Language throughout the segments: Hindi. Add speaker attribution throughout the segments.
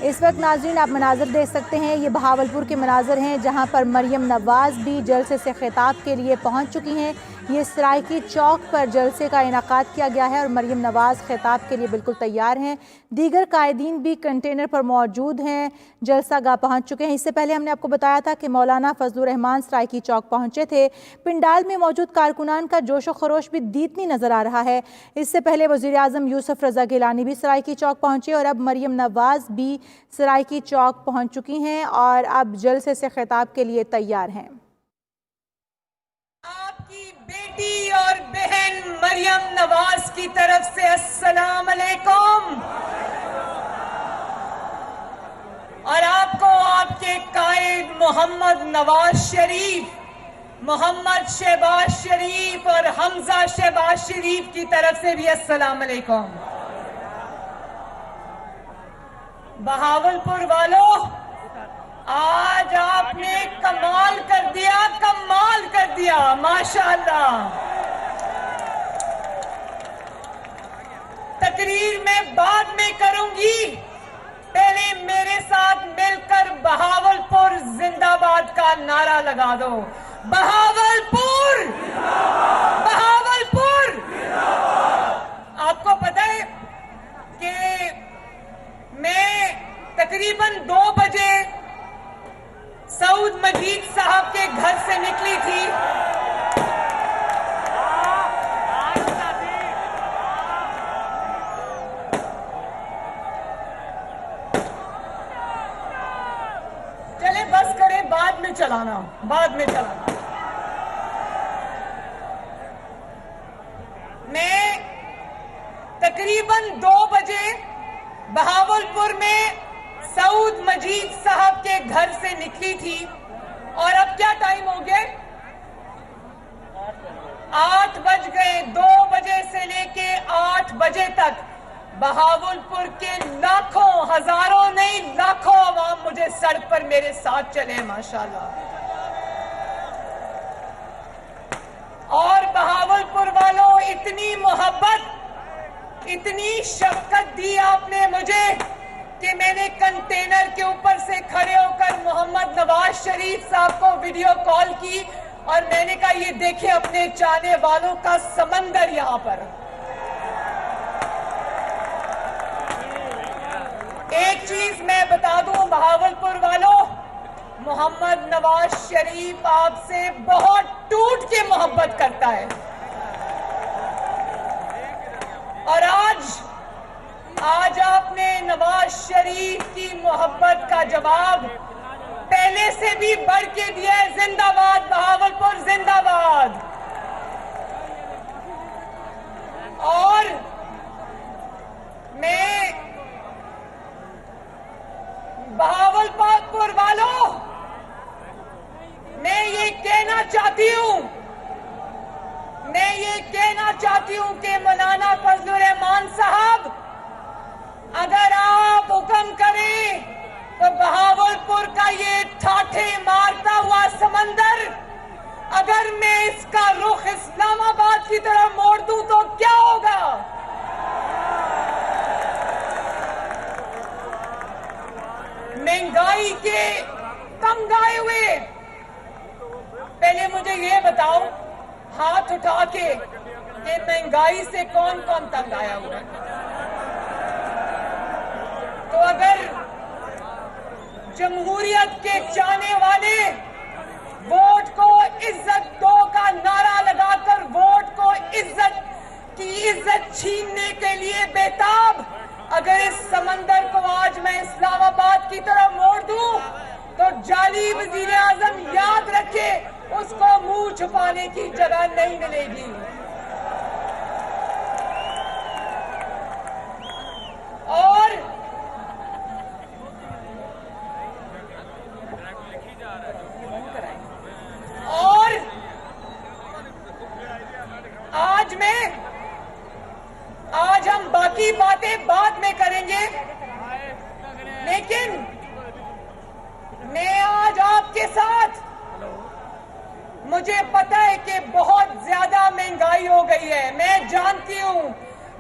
Speaker 1: इस वक्त नाज़रीन आप मनाज़र देख सकते हैं, ये बहावलपुर के मनाज़र हैं जहां पर मरियम नवाज़ भी जलसे से खिताब के लिए पहुंच चुकी हैं। ये सराइकी चौक पर जलसे का इनाकाद किया गया है और मरियम नवाज़ खिताब के लिए बिल्कुल तैयार हैं। दीगर कायदीन भी कंटेनर पर मौजूद हैं, जलसा गाह पहुँच चुके हैं। इससे पहले हमने आपको बताया था कि मौलाना फजलुर रहमान सराइकी चौक पहुँचे थे। पिंडाल में मौजूद कारकुनान का जोशो खरोश भी दीतनी नज़र आ रहा है। इससे पहले वज़ीर आज़म यूसुफ रज़ा गिलानी भी सराइकी चौक पहुँचे और अब मरियम नवाज़ भी सराइकी चौक पहुँच चुकी हैं और अब जलसे से खिताब के लिए तैयार हैं।
Speaker 2: आपकी बेटी और बहन मरियम नवाज की तरफ से अस्सलाम अलैकुम। और आपको आपके कायद मोहम्मद नवाज शरीफ, मोहम्मद शहबाज शरीफ और हमजा शहबाज शरीफ की तरफ से भी अस्सलाम अलैकुम। बहावलपुर वालों, आज आपने कमाल कर दिया, माशाअल्लाह। तकरीर में बाद में करूंगी, पहले मेरे साथ मिलकर बहावलपुर जिंदाबाद का नारा लगा दो। बहावलपुर, बहावलपुर। आपको पता है कि मैं तकरीबन 2 बजे सऊद मजीद साहब के घर से निकली थी। चले बस करें, बाद में चलाना। मैं तकरीबन 2 बजे बहावलपुर में सऊद मजीद साहब के घर से निकली थी और अब क्या टाइम हो गया? 8 बज गए। 2 बजे से लेके 8 बजे तक बहावलपुर के लाखों, हजारों नहीं लाखों अवाम मुझे सड़क पर मेरे साथ चले, माशाल्लाह। और बहावलपुर वालों, इतनी मोहब्बत, इतनी शफकत दी आपने मुझे कि मैंने कंटेनर के ऊपर से खड़े होकर मोहम्मद नवाज शरीफ साहब को वीडियो कॉल की और मैंने कहा, ये देखें अपने चाहने वालों का समंदर यहां पर। एक चीज मैं बता दूं बहावलपुर वालों, मोहम्मद नवाज शरीफ आपसे बहुत टूट के मोहब्बत करता है। और आज आपने नवाज शरीफ की मोहब्बत का जवाब पहले से भी बढ़ के दिया है। जिंदाबाद बहावलपुर, जिंदाबाद। और मैं बहावलपुर वालों, मैं ये कहना चाहती हूं कि मौलाना फजलुर रहमान साहब, अगर आप हुक्म करें तो बहावलपुर का ये ठाठे मारता हुआ समंदर, अगर मैं इसका रुख इस्लामाबाद की तरफ मोड़ दूं तो क्या होगा? महंगाई के तंग आए हुए, पहले मुझे ये बताओ हाथ उठा के कि महंगाई से कौन कौन तंग आया हुआ है? तो अगर जमहूरियत के चाहने वाले वोट को इज्जत दो का नारा लगाकर वोट को इज्जत छीनने के लिए बेताब, अगर इस समंदर को आज मैं इस्लामाबाद की तरफ मोड़ दूं तो जाली वजीर आजम याद रखे, उसको मुंह छुपाने की जगह नहीं मिलेगी। और आज हम बाकी बातें बाद में करेंगे, लेकिन मैं आज आपके साथ, मुझे पता है कि बहुत ज्यादा महंगाई हो गई है, मैं जानती हूं,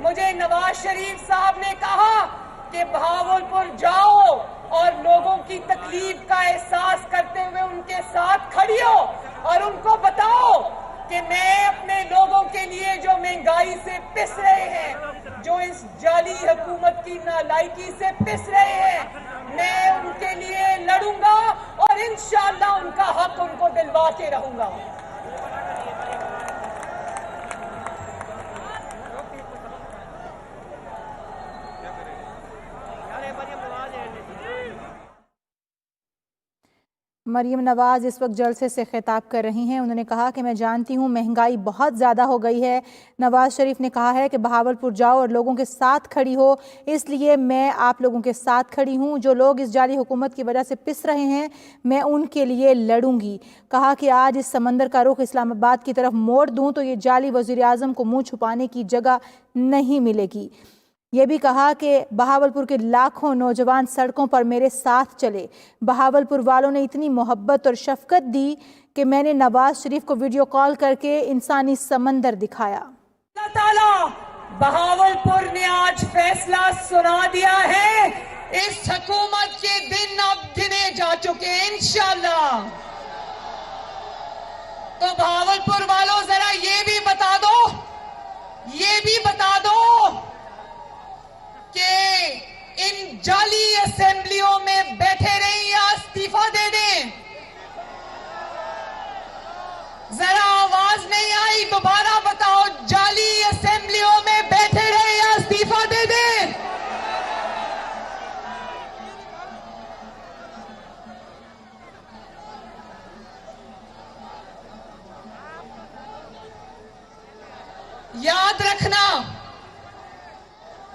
Speaker 2: मुझे नवाज शरीफ साहब ने कहा कि भावलपुर जाओ और लोगों की तकलीफ का एहसास करते हुए उनके साथ खड़ी हो और उनको बताओ कि मैं अपने लोगों के लिए जो महंगाई से पिस रहे हैं, जो इस जाली हुकूमत की नालायकी से पिस रहे हैं, मैं उनके लिए लड़ूंगा और इंशाअल्लाह उनका हक उनको दिलवा के रहूंगा।
Speaker 1: मरियम नवाज इस वक्त जलसे से खिताब कर रही हैं। उन्होंने कहा कि मैं जानती हूँ महंगाई बहुत ज़्यादा हो गई है। नवाज शरीफ ने कहा है कि बहावलपुर जाओ और लोगों के साथ खड़ी हो, इसलिए मैं आप लोगों के साथ खड़ी हूँ। जो लोग इस जाली हुकूमत की वजह से पिस रहे हैं, मैं उनके लिए लड़ूंगी। कहा कि आज इस समंदर का रुख इस्लामाबाद की तरफ मोड़ दूँ तो ये जाली वज़ीर आज़म को मुँह छुपाने की जगह नहीं मिलेगी। ये भी कहा कि बहावलपुर के लाखों नौजवान सड़कों पर मेरे साथ चले। बहावलपुर वालों ने इतनी मोहब्बत और शफकत दी कि मैंने नवाज शरीफ को वीडियो कॉल करके इंसानी समंदर दिखाया।
Speaker 2: अल्लाह ताला बहावलपुर ने आज फैसला सुना दिया है। इस हुकूमत के दिन अब गिने जा चुके हैं इंशाअल्लाह। तो बहावलपुर वालों जरा ये भी बता दो कि इन जाली असेंबलियों में बैठे रहें या इस्तीफा दे दें। जरा आवाज नहीं आई, दोबारा बताओ, जाली असेंबलियों में बैठे रहें या इस्तीफा दे दें।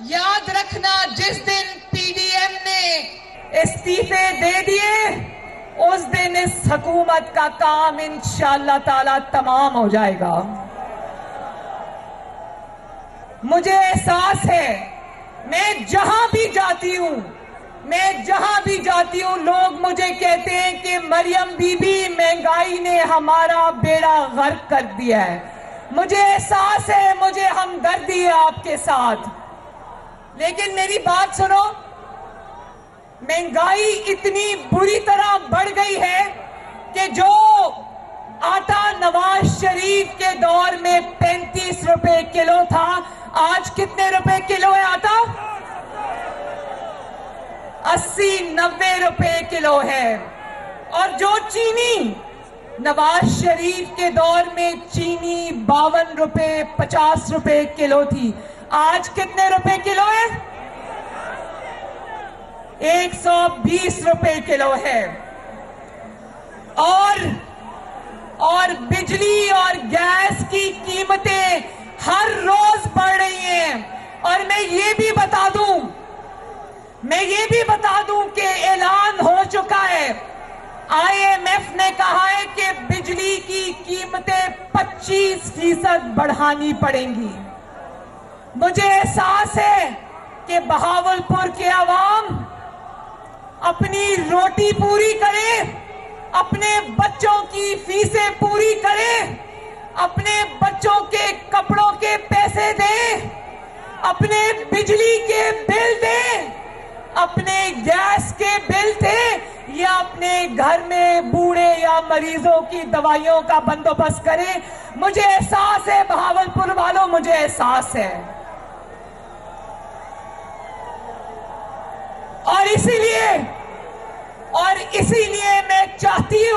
Speaker 2: याद रखना जिस दिन पीडीएम ने इस्तीफे दे दिए उस दिन इस हुकूमत का काम इंशाअल्लाह ताला तमाम हो जाएगा। मुझे एहसास है, मैं जहां भी जाती हूं लोग मुझे कहते हैं कि मरियम बीबी महंगाई ने हमारा बेड़ा गर्क कर दिया है। मुझे एहसास है, मुझे हमदर्दी है आपके साथ, लेकिन मेरी बात सुनो, महंगाई इतनी बुरी तरह बढ़ गई है कि जो आटा नवाज शरीफ के दौर में 35 रुपए किलो था, आज कितने रुपए किलो है आटा? 80-90 रुपए किलो है। और जो चीनी नवाज शरीफ के दौर में चीनी 52 रुपए 50 रुपए किलो थी, आज कितने रुपए किलो है? 120 रुपए किलो है। और बिजली और गैस की कीमतें हर रोज बढ़ रही हैं। और मैं ये भी बता दूं कि ऐलान हो चुका है, IMF ने कहा है कि बिजली की कीमतें 25% बढ़ानी पड़ेंगी। मुझे एहसास है कि बहावलपुर के आवाम अपनी रोटी पूरी करे, अपने बच्चों की फीसें पूरी करे, अपने बच्चों के कपड़ों के पैसे दे, अपने बिजली के बिल दे, अपने गैस के बिल दे, या अपने घर में बूढ़े या मरीजों की दवाइयों का बंदोबस्त करे। मुझे एहसास है बहावलपुर वालों, मुझे एहसास है। और इसीलिए मैं चाहती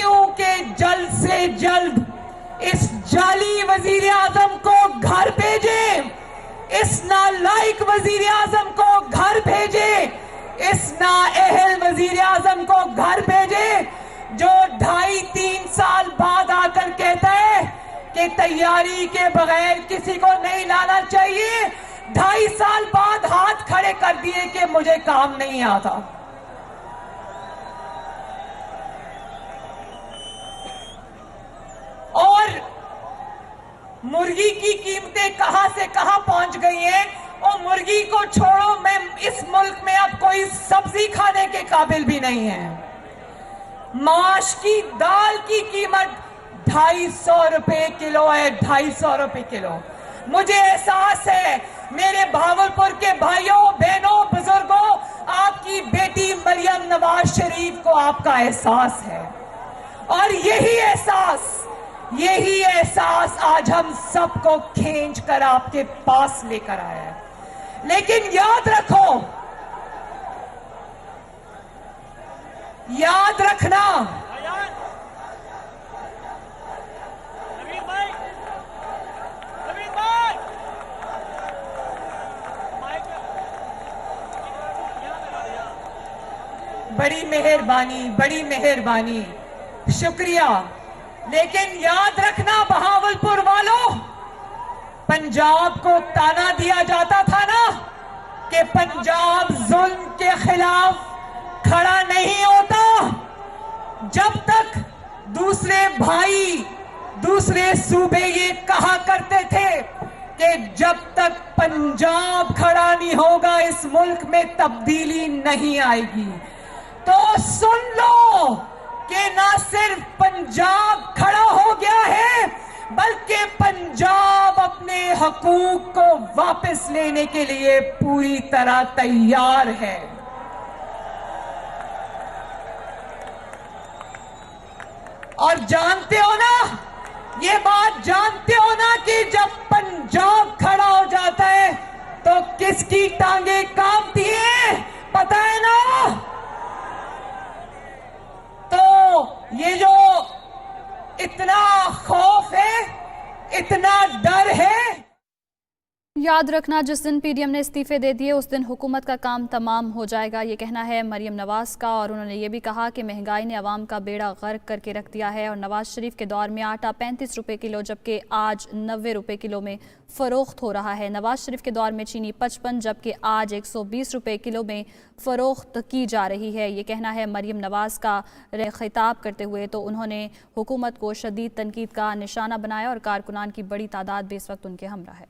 Speaker 2: हूं कि जल्द से जल्द इस जाली वजीर आजम को घर भेजे, इस नालायक वजीर आजम को घर भेजे, इस नाअहल वजीर आजम को घर भेजे, जो 2.5-3 साल बाद आकर कहता है कि तैयारी के बगैर किसी को नहीं लाना चाहिए। 2.5 साल बाद हाथ खड़े कर दिए कि मुझे काम नहीं आता। और मुर्गी की कीमतें कहां से कहां पहुंच गई हैं। और मुर्गी को छोड़ो, मैं इस मुल्क में अब कोई सब्जी खाने के काबिल भी नहीं है। माश की दाल की कीमत 250 रुपए किलो है, 250 रुपए किलो। मुझे एहसास है मेरे भावलपुर के भाइयों बहनों बुजुर्गों, आपकी बेटी मरियम नवाज शरीफ को आपका एहसास है, और यही एहसास आज हम सबको खींच कर आपके पास लेकर आया है। लेकिन याद रखना बड़ी मेहरबानी, शुक्रिया। लेकिन याद रखना बहावलपुर वालों, पंजाब को ताना दिया जाता था ना कि पंजाब जुल्म के खिलाफ खड़ा नहीं होता। जब तक दूसरे भाई दूसरे सूबे ये कहा करते थे कि जब तक पंजाब खड़ा नहीं होगा इस मुल्क में तब्दीली नहीं आएगी, तो सुन लो कि ना सिर्फ पंजाब खड़ा हो गया है, बल्कि पंजाब अपने हकूक को वापस लेने के लिए पूरी तरह तैयार है। और जानते हो ना, ये बात जानते हो ना कि जब पंजाब खड़ा हो जाता है तो किसकी टांगे कांपती हैं, पता है ना? तो ये जो इतना खौफ है, इतना डर है,
Speaker 3: याद रखना जिस दिन पीडीएम ने इस्तीफे दे दिए उस दिन हुकूमत का काम तमाम हो जाएगा, ये कहना है मरियम नवाज का। और उन्होंने ये भी कहा कि महंगाई ने अवाम का बेड़ा गर्क करके रख दिया है और नवाज शरीफ के दौर में आटा 35 रुपए किलो जबकि आज 90 रुपए किलो में फ़रोख्त हो रहा है। नवाज शरीफ के दौर में चीनी 55 जबकि आज 120 रुपए किलो में फ़रोख्त की जा रही है, ये कहना है मरियम नवाज का। खिताब करते हुए तो उन्होंने हुकूमत को शदीद तनकीद का निशाना बनाया और कारकुनान की बड़ी तादाद भी इस वक्त उनके हमरा है।